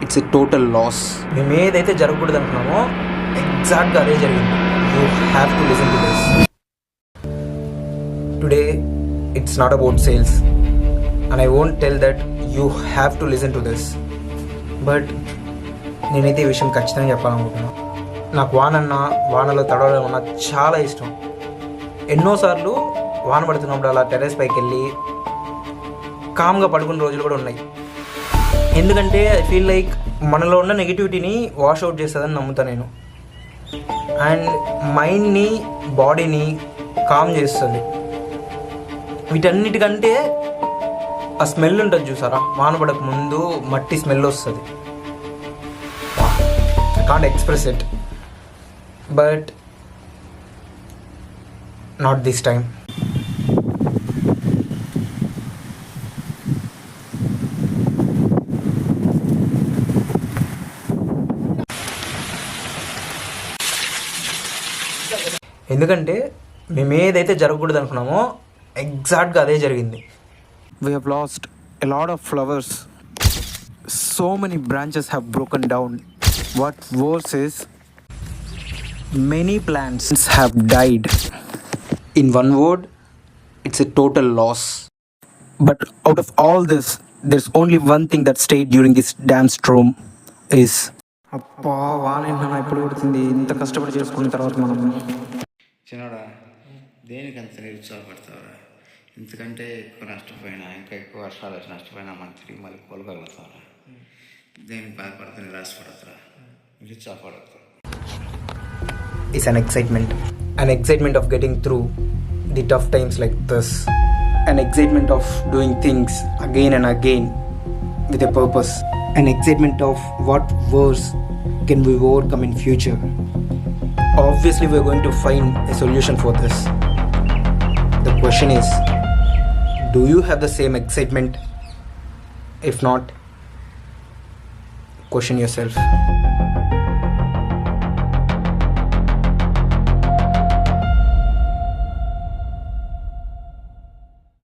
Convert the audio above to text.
It's a total loss. మేము ఏదైతే జరగకూడదు అనుకున్నామో ఎగ్జాక్ట్గా అదే జరిగింది. You have to listen to this. Today it's not about sales and I won't tell that you have to listen to this. But నేనైతే ఈ విషయం ఖచ్చితంగా చెప్పాలనుకుంటున్నాను. నాకు వానలో తడవడం అన్న చాలా ఇష్టం. ఎన్నోసార్లు వాన పడుతున్నప్పుడు అలా టెర్రస్ పైకి వెళ్ళి కామ్గా పడుకున్న రోజులు కూడా ఉన్నాయి. ఎందుకంటే ఐ ఫీల్ లైక్ మనలో ఉన్న నెగిటివిటీని వాష్ అవుట్ చేస్తుందని నమ్ముతాను నేను. అండ్ మైండ్ని బాడీని కామ్ చేస్తుంది. వీటన్నిటికంటే ఆ స్మెల్ ఉంటుంది చూసారా, వాన పడక ముందు మట్టి స్మెల్ వస్తుంది. I can't express it, but not this time. ఎందుకంటే మేము ఏదైతే జరగకూడదు అనుకున్నామో ఎగ్జాక్ట్గా అదే జరిగింది. We have lost a lot of flowers. So many branches have broken down. What's worse is many plants have died. In one word, it's a total loss. But out of all this, there's only one thing that stayed during this damn storm is అబ్బా వాన ఎప్పుడు పడుతుంది, ఇంత కష్టపడి చేసుకున్న తర్వాత మనం. చిన్నడా దేనికి అంత నిరుత్సాహపడతావరా? ఇంతకంటే ఎక్కువ నష్టపోయినా, ఇంకా ఎక్కువ వర్షాలు వచ్చి నష్టపోయినా మనం తిరిగి మళ్ళీ కోలుకోగలుగుతావరా? దేనికి బాధపడతా, నిరాశపడతారా, నిరుత్సాహపడతా? It's an excitement of getting through the tough times like this, an excitement of doing things again and again with a purpose, an excitement of what worse can we overcome in future. Obviously we're going to find a solution for this. The question is, do you have the same excitement? If not, question yourself.